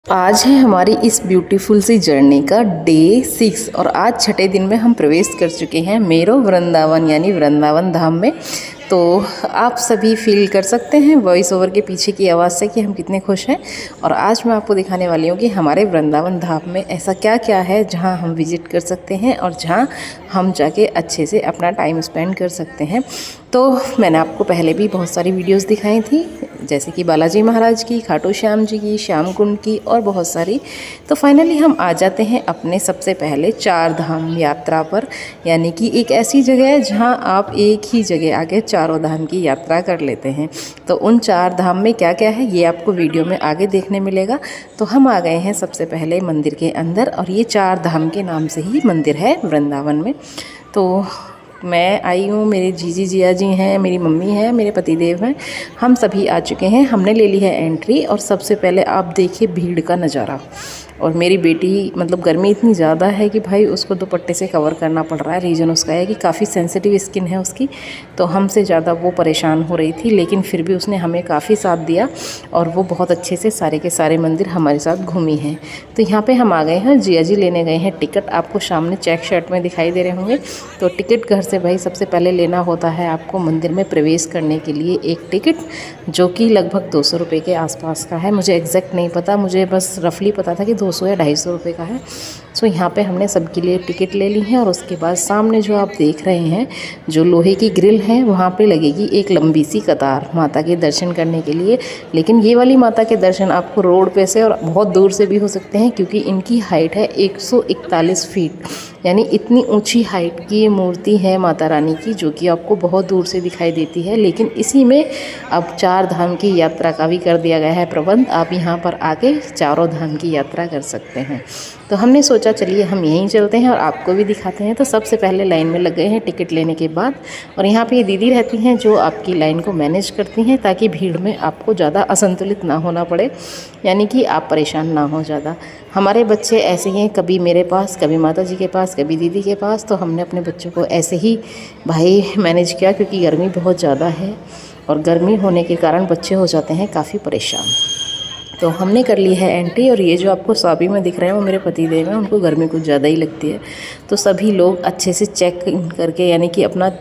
आज है हमारी इस ब्यूटीफुल सी जर्नी का डे 6 और आज छठे दिन में हम प्रवेश कर चुके हैं मेरो वृंदावन यानी वृंदावन धाम में। तो आप सभी फील कर सकते हैं वॉइस ओवर के पीछे की आवाज़ से कि हम कितने खुश हैं। और आज मैं आपको दिखाने वाली हूँ कि हमारे वृंदावन धाम में ऐसा क्या क्या है जहाँ हम विज़िट कर सकते हैं और जहाँ हम जाके अच्छे से अपना टाइम स्पेंड कर सकते हैं। तो मैंने आपको पहले भी बहुत सारी वीडियोस दिखाई थी, जैसे कि बालाजी महाराज की, खाटू श्याम जी की, श्याम कुंड की और बहुत सारी। तो फाइनली हम आ जाते हैं अपने सबसे पहले 4 धाम यात्रा पर, यानी कि एक ऐसी जगह है जहां आप एक ही जगह आके चारों धाम की यात्रा कर लेते हैं। तो उन 4 धाम में क्या क्या है ये आपको वीडियो में आगे देखने मिलेगा। तो हम आ गए हैं सबसे पहले मंदिर के अंदर और ये 4 धाम के नाम से ही मंदिर है वृंदावन में। तो मैं आई हूँ, मेरे जीजी जिया जी हैं, मेरी मम्मी है, मेरे पतिदेव हैं, हम सभी आ चुके हैं। हमने ले ली है एंट्री और सबसे पहले आप देखिए भीड़ का नज़ारा। और मेरी बेटी मतलब गर्मी इतनी ज़्यादा है कि भाई उसको दुपट्टे से कवर करना पड़ रहा है। रीज़न उसका है कि काफ़ी सेंसिटिव स्किन है उसकी, तो हमसे ज़्यादा वो परेशान हो रही थी, लेकिन फिर भी उसने हमें काफ़ी साथ दिया और वो बहुत अच्छे से सारे के सारे मंदिर हमारे साथ घूमी हैं। तो यहाँ पे हम आ गए हैं, जिया जी लेने गए हैं टिकट। आपको सामने चेक शर्ट में दिखाई दे रहे होंगे। तो टिकट घर से भाई सबसे पहले लेना होता है आपको मंदिर में प्रवेश करने के लिए एक टिकट, जो कि लगभग 200 रुपये के आसपास का है। मुझे एग्जैक्ट नहीं पता, मुझे बस रफली पता था कि 200 या 250 रुपये का है। सो यहाँ पे हमने सबके लिए टिकट ले ली है और उसके बाद सामने जो आप देख रहे हैं जो लोहे की ग्रिल है, वहाँ पे लगेगी एक लंबी सी कतार माता के दर्शन करने के लिए। लेकिन ये वाली माता के दर्शन आपको रोड पे से और बहुत दूर से भी हो सकते हैं, क्योंकि इनकी हाइट है 141 फीट, यानी इतनी ऊंची हाइट की ये मूर्ति है माता रानी की, जो कि आपको बहुत दूर से दिखाई देती है। लेकिन इसी में अब 4 धाम की यात्रा का भी कर दिया गया है प्रबंध। आप यहाँ पर आके चारों धाम की यात्रा कर सकते हैं। तो हमने सोचा चलिए हम यहीं चलते हैं और आपको भी दिखाते हैं। तो सबसे पहले लाइन में लग गए हैं टिकट लेने के बाद, और यहाँ पे ये दीदी रहती हैं जो आपकी लाइन को मैनेज करती हैं, ताकि भीड़ में आपको ज़्यादा असंतुलित ना होना पड़े, यानी कि आप परेशान ना हो ज़्यादा। हमारे बच्चे ऐसे ही हैं, कभी मेरे पास, कभी माता जी के पास, कभी दीदी के पास। तो हमने अपने बच्चों को ऐसे ही भाई मैनेज किया, क्योंकि गर्मी बहुत ज़्यादा है और गर्मी होने के कारण बच्चे हो जाते हैं काफ़ी परेशान। तो हमने कर ली है एंट्री, और ये जो आपको सॉबी में दिख रहे हैं वो मेरे पतिदेव हैं, उनको गर्मी कुछ ज़्यादा ही लगती है। तो सभी लोग अच्छे से चेक इन करके, यानी कि अपना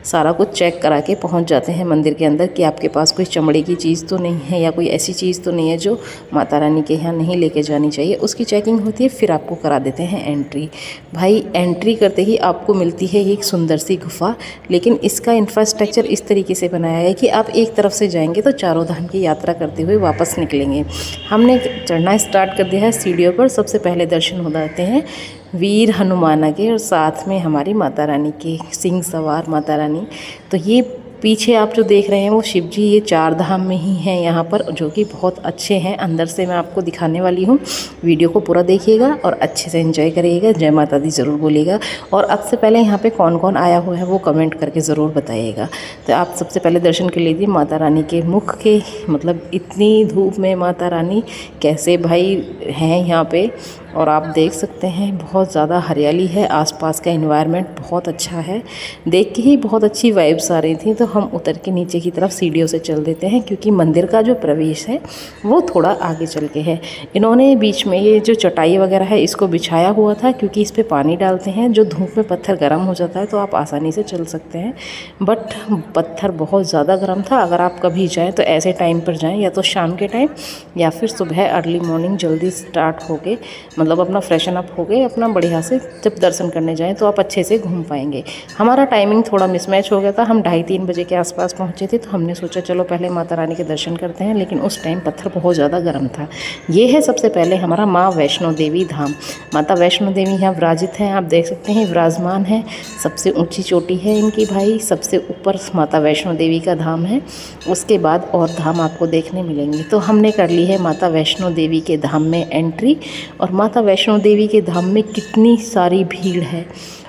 सारा कुछ चेक करा के पहुंच जाते हैं मंदिर के अंदर कि आपके पास कोई चमड़े की चीज़ तो नहीं है या कोई ऐसी चीज़ तो नहीं है जो माता रानी के यहाँ नहीं लेके जानी चाहिए। उसकी चेकिंग होती है, फिर आपको करा देते हैं एंट्री। भाई एंट्री करते ही आपको मिलती है एक सुंदर सी गुफा, लेकिन इसका इंफ्रास्ट्रक्चर इस तरीके से बनाया है कि आप एक तरफ से जाएंगे तो चारों धाम की यात्रा करते हुए वापस निकलेंगे। हमने चढ़ना स्टार्ट कर दिया है सीढ़ियों पर। सबसे पहले दर्शन हो जाते हैं वीर हनुमाना के, और साथ में हमारी माता रानी के, सिंह सवार माता रानी। तो ये पीछे आप जो देख रहे हैं वो शिव जी, ये 4 धाम में ही हैं यहाँ पर, जो कि बहुत अच्छे हैं। अंदर से मैं आपको दिखाने वाली हूँ, वीडियो को पूरा देखिएगा और अच्छे से एंजॉय करिएगा। जय माता दी ज़रूर बोलिएगा। और अब से पहले यहाँ पे कौन कौन आया हुआ है वो कमेंट करके ज़रूर बताइएगा। तो आप सबसे पहले दर्शन कर लीजिए माता रानी के मुख के, मतलब इतनी धूप में माता रानी कैसे भाई हैं यहाँ पे। और आप देख सकते हैं बहुत ज़्यादा हरियाली है, आसपास का एनवायरनमेंट बहुत अच्छा है, देख के ही बहुत अच्छी वाइब्स आ रही थी। तो हम उतर के नीचे की तरफ सीढ़ियों से चल देते हैं, क्योंकि मंदिर का जो प्रवेश है वो थोड़ा आगे चल के है। इन्होंने बीच में ये जो चटाई वगैरह है इसको बिछाया हुआ था, क्योंकि इस पर पानी डालते हैं, जो धूप में पत्थर गर्म हो जाता है तो आप आसानी से चल सकते हैं। बट पत्थर बहुत ज़्यादा गर्म था। अगर आप कभी जाएँ तो ऐसे टाइम पर जाएँ, या तो शाम के टाइम या फिर सुबह अर्ली मॉर्निंग जल्दी स्टार्ट हो गए, मतलब अपना फ्रेशन अप हो गए अपना बढ़िया से, जब दर्शन करने जाएं तो आप अच्छे से घूम पाएंगे। हमारा टाइमिंग थोड़ा मिसमैच हो गया था, हम 2:30-3 बजे के आसपास पहुंचे थे। तो हमने सोचा चलो पहले माता रानी के दर्शन करते हैं, लेकिन उस टाइम पत्थर बहुत ज़्यादा गर्म था। ये है सबसे पहले हमारा माँ वैष्णो देवी धाम। माता वैष्णो देवी यहाँ विराजित हैं, आप देख सकते हैं, विराजमान है। सबसे ऊँची चोटी है इनकी भाई, सबसे ऊपर माता वैष्णो देवी का धाम है। उसके बाद और धाम आपको देखने मिलेंगे। तो हमने कर ली है माता वैष्णो देवी के धाम में एंट्री, और माता वैष्णो देवी के धाम में कितनी सारी भीड़ है।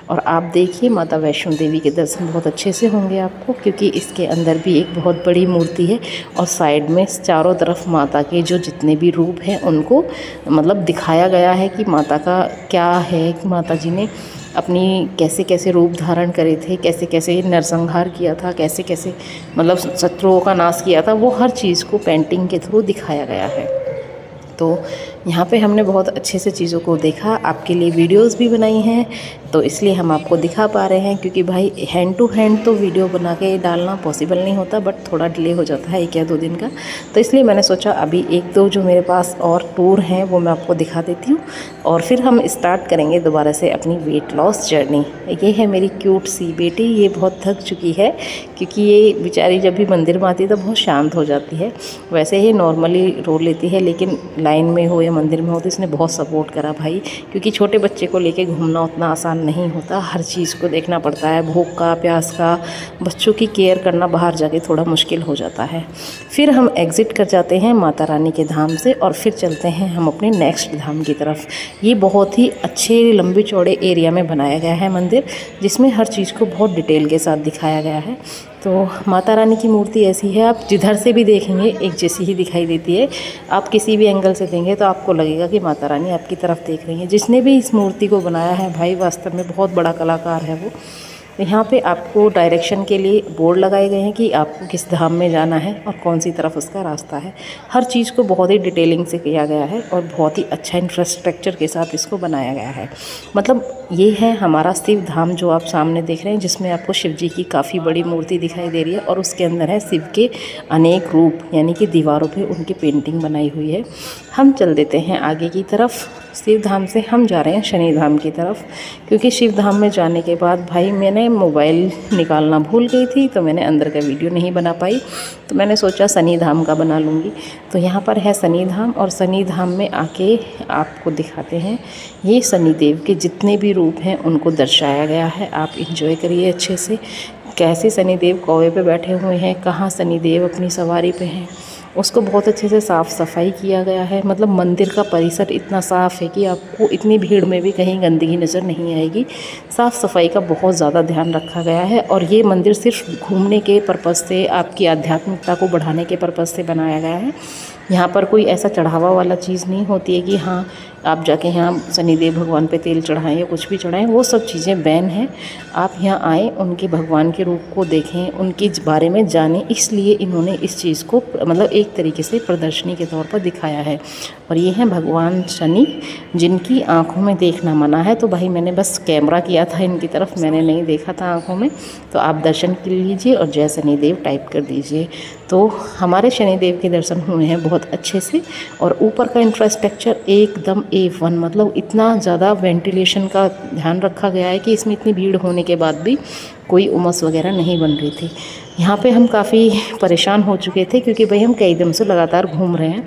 और आप देखिए माता वैष्णो देवी के दर्शन बहुत अच्छे से होंगे आपको, क्योंकि इसके अंदर भी एक बहुत बड़ी मूर्ति है और साइड में चारों तरफ माता के जो जितने भी रूप हैं उनको मतलब दिखाया गया है कि माता का क्या है, कि माता जी ने अपनी कैसे कैसे रूप धारण करे थे, कैसे कैसे नरसंहार किया था, कैसे कैसे मतलब शत्रुओं का नाश किया था, वो हर चीज़ को पेंटिंग के थ्रू दिखाया गया है। तो यहाँ पे हमने बहुत अच्छे से चीज़ों को देखा, आपके लिए वीडियोस भी बनाई हैं, तो इसलिए हम आपको दिखा पा रहे हैं, क्योंकि भाई हैंड टू हैंड तो वीडियो बना के डालना पॉसिबल नहीं होता, बट थोड़ा डिले हो जाता है 1 या 2 दिन का। तो इसलिए मैंने सोचा अभी 1-2 जो मेरे पास और टूर हैं वो मैं आपको दिखा देती हूँ, और फिर हम स्टार्ट करेंगे दोबारा से अपनी वेट लॉस जर्नी। ये है मेरी क्यूट सी बेटी, ये बहुत थक चुकी है, क्योंकि ये बेचारी जब भी मंदिर में आती है तो बहुत शांत हो जाती है। वैसे ही नॉर्मली रो लेती है, लेकिन लाइन में हो या मंदिर में हो तो इसने बहुत सपोर्ट करा भाई, क्योंकि छोटे बच्चे को लेके घूमना उतना आसान नहीं होता, हर चीज़ को देखना पड़ता है, भूख का, प्यास का, बच्चों की केयर करना बाहर जाके थोड़ा मुश्किल हो जाता है। फिर हम एग्ज़िट कर जाते हैं माता रानी के धाम से, और फिर चलते हैं हम अपने नेक्स्ट धाम की तरफ। ये बहुत ही अच्छे लंबे चौड़े एरिया में बनाया गया है मंदिर, जिसमें हर चीज़ को बहुत डिटेल के साथ दिखाया गया है। तो माता रानी की मूर्ति ऐसी है, आप जिधर से भी देखेंगे एक जैसी ही दिखाई देती है। आप किसी भी एंगल से देंगे तो आपको लगेगा कि माता रानी आपकी तरफ देख रही है। जिसने भी इस मूर्ति को बनाया है भाई, वास्तव में बहुत बड़ा कलाकार है वो। यहाँ पे आपको डायरेक्शन के लिए बोर्ड लगाए गए हैं कि आपको किस धाम में जाना है और कौन सी तरफ उसका रास्ता है। हर चीज़ को बहुत ही डिटेलिंग से किया गया है और बहुत ही अच्छा इंफ्रास्ट्रक्चर के साथ इसको बनाया गया है। मतलब ये है हमारा शिव धाम जो आप सामने देख रहे हैं, जिसमें आपको शिव जी की काफ़ी बड़ी मूर्ति दिखाई दे रही है, और उसके अंदर है शिव के अनेक रूप, यानी कि दीवारों पे उनकी पेंटिंग बनाई हुई है। हम चल देते हैं आगे की तरफ। शिव धाम से हम जा रहे हैं शनि धाम की तरफ, क्योंकि शिव धाम में जाने के बाद भाई मैंने मोबाइल निकालना भूल गई थी, तो मैंने अंदर का वीडियो नहीं बना पाई, तो मैंने सोचा शनि धाम का बना लूँगी। तो यहाँ पर है शनि धाम, और शनि धाम में आके आपको दिखाते हैं ये शनिदेव के जितने भी रूप हैं उनको दर्शाया गया है। आप इंजॉय करिए अच्छे से, कैसे शनिदेव कौवे पे बैठे हुए हैं, कहाँ शनिदेव अपनी सवारी पे हैं, उसको बहुत अच्छे से साफ़ सफाई किया गया है। मतलब मंदिर का परिसर इतना साफ़ है कि आपको इतनी भीड़ में भी कहीं गंदगी नज़र नहीं आएगी। साफ़ सफाई का बहुत ज़्यादा ध्यान रखा गया है, और ये मंदिर सिर्फ घूमने के पर्पज़ से, आपकी आध्यात्मिकता को बढ़ाने के पर्पज़ से बनाया गया है। यहाँ पर कोई ऐसा चढ़ावा वाला चीज़ नहीं होती है कि हाँ आप जाके यहाँ शनिदेव भगवान पे तेल चढ़ाएं या कुछ भी चढ़ाएं, वो सब चीज़ें बैन हैं। आप यहाँ आएँ, उनके भगवान के रूप को देखें, उनके बारे में जानें, इसलिए इन्होंने इस चीज़ को मतलब एक तरीके से प्रदर्शनी के तौर पर दिखाया है। और ये हैं भगवान शनि, जिनकी आँखों में देखना मना है। तो भाई मैंने बस कैमरा किया था इनकी तरफ, मैंने नहीं देखा था आँखों में। तो आप दर्शन कर लीजिए और जय शनिदेव टाइप कर दीजिए। तो हमारे शनिदेव के दर्शन हुए हैं बहुत अच्छे से, और ऊपर का इंफ्रास्ट्रक्चर एकदम A1, मतलब इतना ज़्यादा वेंटिलेशन का ध्यान रखा गया है कि इसमें इतनी भीड़ होने के बाद भी कोई उमस वगैरह नहीं बन रही थी। यहाँ पे हम काफ़ी परेशान हो चुके थे, क्योंकि भाई हम कई दिन से लगातार घूम रहे हैं,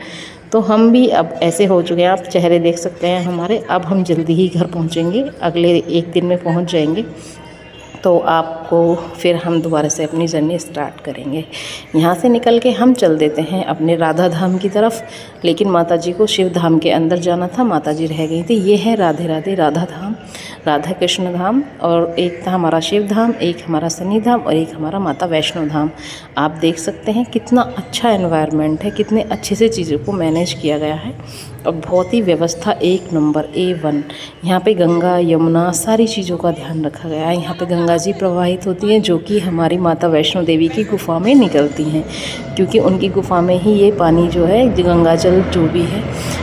तो हम भी अब ऐसे हो चुके हैं, आप चेहरे देख सकते हैं हमारे। अब हम जल्दी ही घर पहुँचेंगे, अगले 1 दिन में पहुँच जाएंगे। तो आपको फिर हम दोबारा से अपनी जर्नी स्टार्ट करेंगे। यहाँ से निकल के हम चल देते हैं अपने राधा धाम की तरफ, लेकिन माताजी को शिव धाम के अंदर जाना था, माताजी रह गई थी। ये है राधे राधे राधा धाम, राधा कृष्ण धाम, और एक था हमारा शिव धाम, एक हमारा शनि धाम, और एक हमारा माता वैष्णो धाम। आप देख सकते हैं कितना अच्छा एनवायरनमेंट है, कितने अच्छे से चीज़ों को मैनेज किया गया है, और बहुत ही व्यवस्था 1 नंबर A1। यहाँ पे गंगा यमुना सारी चीज़ों का ध्यान रखा गया है। यहाँ पे गंगा जी प्रवाहित होती हैं, जो कि हमारी माता वैष्णो देवी की गुफा में निकलती हैं, क्योंकि उनकी गुफा में ही ये पानी जो है, गंगा जल जो भी है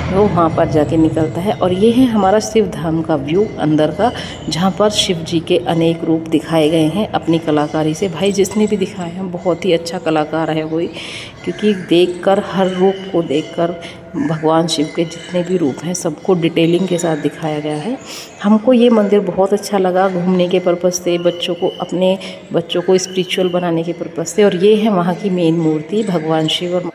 वो वहाँ पर जाके निकलता है। और ये है हमारा शिव धाम का व्यू अंदर का, जहाँ पर शिव जी के अनेक रूप दिखाए गए हैं अपनी कलाकारी से। भाई जिसने भी दिखाए हैं बहुत ही अच्छा कलाकार है वही, क्योंकि देखकर, हर रूप को देखकर भगवान शिव के जितने भी रूप हैं सबको डिटेलिंग के साथ दिखाया गया है। हमको ये मंदिर बहुत अच्छा लगा घूमने के पर्पज़ से, बच्चों को, अपने बच्चों को स्पिरिचुअल बनाने के पर्पज़ से। और ये है वहाँ की मेन मूर्ति भगवान शिव और